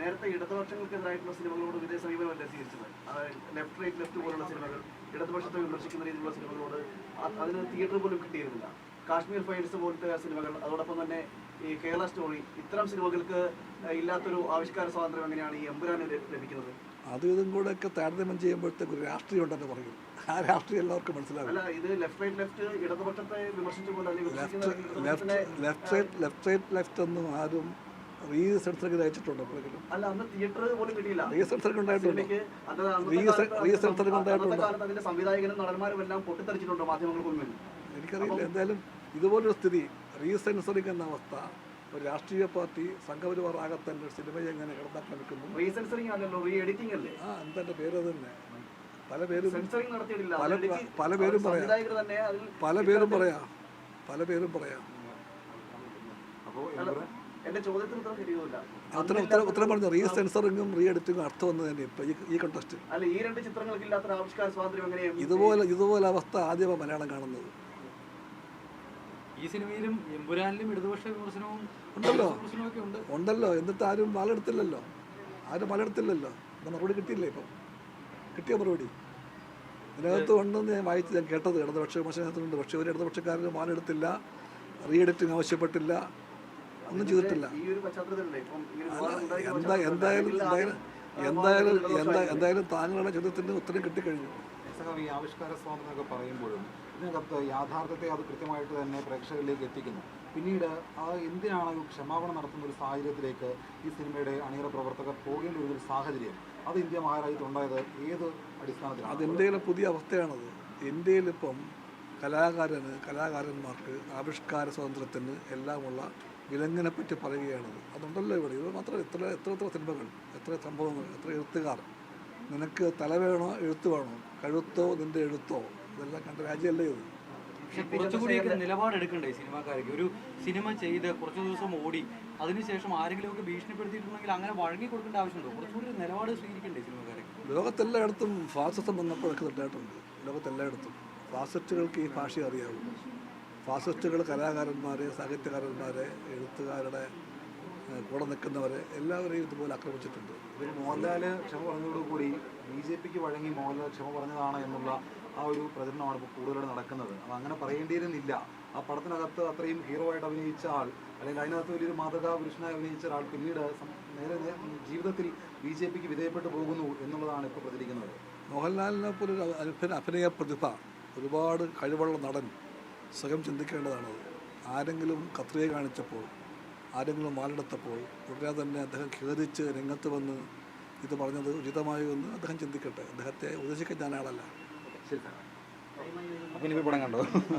നേരത്തെ ഇടതുപക്ഷങ്ങൾക്കെതിരായിട്ടുള്ള സിനിമകളോട് ഇതേ സമീപനമല്ലേ സ്വീകരിച്ചത്. ലെഫ്റ്റ് റൈറ്റ് ലെഫ്റ്റ് പോലുള്ള സിനിമകൾ, ഇടതുപക്ഷത്തെ വിമർശിക്കുന്ന രീതിയിലുള്ള സിനിമകളോട് അതിന് തിയേറ്റർ പോലും കിട്ടിയിരുന്നില്ല. കാശ്മീർ ഫയൽസ് പോലത്തെ സിനിമകൾ, അതോടൊപ്പം തന്നെ ഈ കേരള സ്റ്റോറി, ഇത്തരം സിനിമകൾക്ക് ഇല്ലാത്തൊരു ആവിഷ്കാര സ്വാതന്ത്ര്യം എങ്ങനെയാണ് ഈ എമ്പുരാന് ലഭിക്കുന്നത്? അതും ഇതും കൂടെ ഒക്കെ താരതമ്യം ചെയ്യുമ്പോഴത്തേക്ക് ഒരു രാഷ്ട്രീയം ഉണ്ടെന്ന് പറയും. ആ രാഷ്ട്രീയം എല്ലാവർക്കും മനസ്സിലാവും. അല്ല, ഇത് ലെഫ്റ്റ് റൈറ്റ് ലെഫ്റ്റ് ഇടതുപക്ഷത്തെ വിമർശിച്ചുകൊണ്ട് ലെഫ്റ്റ് ഒന്നും ആരും റീസെൻസറിങ് അയച്ചിട്ടുണ്ടോ? അല്ല, അന്ന് തിയേറ്റർ പോലും കിട്ടിയില്ല. റീസെൻസറിങ് ഉണ്ടായിട്ടുണ്ട്. അതിന്റെ സംവിധായകനും നടന്മാരും എല്ലാം പൊട്ടിത്തെറിച്ചിട്ടുണ്ടോ മാധ്യമങ്ങൾക്ക് മുന്നിൽ? എനിക്കറിയില്ല. എന്തായാലും ഇതുപോലൊരു സ്ഥിതി, റീസെൻസറിങ് എന്ന അവസ്ഥ, ഒരു രാഷ്ട്രീയ പാർട്ടി സംഘപരിവാർ ആകെ തന്നെ സിനിമയെ എങ്ങനെ കിടന്നാക്കാൻ വെക്കുന്നു. റീസെൻസറിങ് അല്ലല്ലോ, റീ എഡിറ്റിംഗ് അല്ലേ? എന്താ പേര് തന്നെ പല പേരും നടത്തിയിട്ടില്ല. പല പേരും പറയാം. എന്റെ ചോദ്യത്തിന് ഉത്തരം ശരിയുമില്ല. ഉത്തരം പറഞ്ഞു. റീസെൻസറിങ്ങും റീ എഡിറ്റിങ്ങും അർത്ഥം ഒന്ന് തന്നെ ഇപ്പൊ ഈ കണ്ടസ്റ്റ്. അല്ല, ഈ രണ്ട് ചിത്രങ്ങൾക്ക് ഇല്ലാത്ത ആവിഷ്കാര സ്വാതന്ത്ര്യം എങ്ങനെയാണ്? ഇതുപോലെ അവസ്ഥ ആദ്യമാണ് മലയാളം കാണുന്നത്. ഈ സിനിമയിലും എമ്പുരാനിലും ഇടതുപക്ഷ വിമർശനവും ഉണ്ടല്ലോ. എന്നിട്ട് ആരും മലയെടുത്തില്ലല്ലോ. മറുപടി കിട്ടിയില്ലേ? ഇപ്പം കിട്ടിയ മറുപടി ഇതിനകത്ത് ഉണ്ടെന്ന് ഞാൻ കേട്ടത്. ഇടതുപക്ഷ വിമർശനത്തിനുണ്ട്. പക്ഷേ ഒരു ഇടതുപക്ഷക്കാരന് മാലെടുത്തില്ല, റീ എഡിറ്റിംഗ് ആവശ്യപ്പെട്ടില്ല, ഒന്നും ചെയ്തിട്ടില്ല. എന്തായാലും താങ്കളുടെ ചോദ്യത്തിന് ഉത്തരം കിട്ടിക്കഴിഞ്ഞു. ഈ ആവിഷ്കാര സ്വാതന്ത്ര്യമൊക്കെ പറയുമ്പോഴും ഇതിനകത്ത് യാഥാർത്ഥ്യത്തെ അത് കൃത്യമായിട്ട് തന്നെ പ്രേക്ഷകരിലേക്ക് എത്തിക്കുന്നു. പിന്നീട് എന്തിനാണ് ക്ഷമാപണം നടത്തുന്ന ഒരു സാഹചര്യത്തിലേക്ക് ഈ സിനിമയുടെ അണിയറ പ്രവർത്തകർ പോകേണ്ട ഒരു സാഹചര്യം അത് ഇന്ത്യ മഹാരാജ്യത്ത് ഉണ്ടായത് ഏത് അടിസ്ഥാനത്തിലാണ്? അത് ഇന്ത്യയിലെ പുതിയ അവസ്ഥയാണത്. ഇന്ത്യയിലിപ്പം കലാകാരന്മാർക്ക് ആവിഷ്കാര സ്വാതന്ത്ര്യത്തിന് എല്ലാമുള്ള വിലങ്ങിനെപ്പറ്റി പറയുകയാണത്. അതുണ്ടല്ലോ ഇവിടെ. ഇത് മാത്രം എത്ര സിനിമകൾ, എത്ര സംഭവങ്ങൾ, എത്ര എഴുത്തുകാർ. നിനക്ക് തല വേണോ എഴുത്ത് വേണോ, കഴുത്തോ നിന്റെ എഴുത്തോ, ഇതെല്ലാം കണ്ട രാജ്യമല്ലേ ഇത്. പക്ഷെ കുറച്ചുകൂടിയൊക്കെ നിലപാടെടുക്കണ്ടേ സിനിമാക്കാർക്ക്? ഒരു സിനിമ ചെയ്ത് കുറച്ച് ദിവസം ഓടി അതിനുശേഷം ആരെങ്കിലുമൊക്കെ ഭീഷണിപ്പെടുത്തിയിട്ടുണ്ടെങ്കിൽ അങ്ങനെ വഴങ്ങി കൊടുക്കേണ്ട ആവശ്യമുണ്ടോ? കുറച്ചുകൂടി നിലപാട് സ്വീകരിക്കണ്ടേ സിനിമാക്കാരെ? ലോകത്തെല്ലായിടത്തും ഫാസിസം വന്നപ്പോഴൊക്കെ ഉണ്ടായിട്ടുണ്ട്. ലോകത്തെല്ലായിടത്തും ഫാസിസ്റ്റുകൾക്ക് ഈ ഭാഷ അറിയാവും. ഫാസിസ്റ്റുകൾ കലാകാരന്മാരെ, സാഹിത്യകാരന്മാരെ, എഴുത്തുകാരുടെ കൂടെ നിൽക്കുന്നവരെ എല്ലാവരെയും ഇതുപോലെ ആക്രമിച്ചിട്ടുണ്ട്. മോഹൻലാൽ ക്ഷമ പറഞ്ഞതോടുകൂടി BJPക്ക് വഴങ്ങി മോഹൻലാൽ ക്ഷമ പറഞ്ഞതാണ് എന്നുള്ള ആ ഒരു പ്രചരണമാണ് ഇപ്പോൾ കൂടുതലായിട്ട് നടക്കുന്നത്. അത് അങ്ങനെ പറയേണ്ടിയിരുന്നില്ല. ആ പടത്തിനകത്ത് അത്രയും ഹീറോ ആയിട്ട് അഭിനയിച്ച ആൾ, അല്ലെങ്കിൽ അതിനകത്ത് വലിയൊരു മാതൃകാ പുരുഷനായി അഭിനയിച്ച ആൾ പിന്നീട് നേരെ ജീവിതത്തിൽ BJPക്ക് വിധേയപ്പെട്ടു പോകുന്നു എന്നുള്ളതാണ് ഇപ്പോൾ പ്രചരിക്കുന്നത്. മോഹൻലാലിനെ പോലൊരു അഭിനയ പ്രതിഭ, ഒരുപാട് കഴിവുള്ള നടൻ സ്വയം ചിന്തിക്കേണ്ടതാണത്. ആരെങ്കിലും കത്രിക കാണിച്ചപ്പോൾ, ആരെങ്കിലും വാലെടുത്തപ്പോൾ ഉടനെ തന്നെ അദ്ദേഹം ഖേദിച്ച് രംഗത്ത് വന്ന് ഇത് പറഞ്ഞത് ഉചിതമായോ എന്ന് അദ്ദേഹം ചിന്തിക്കട്ടെ. അദ്ദേഹത്തെ ഉപദേശിക്കാൻ ഞാൻ ആളല്ല. ശരി, അപ്പോൾ ഇനി പടം കണ്ടോ?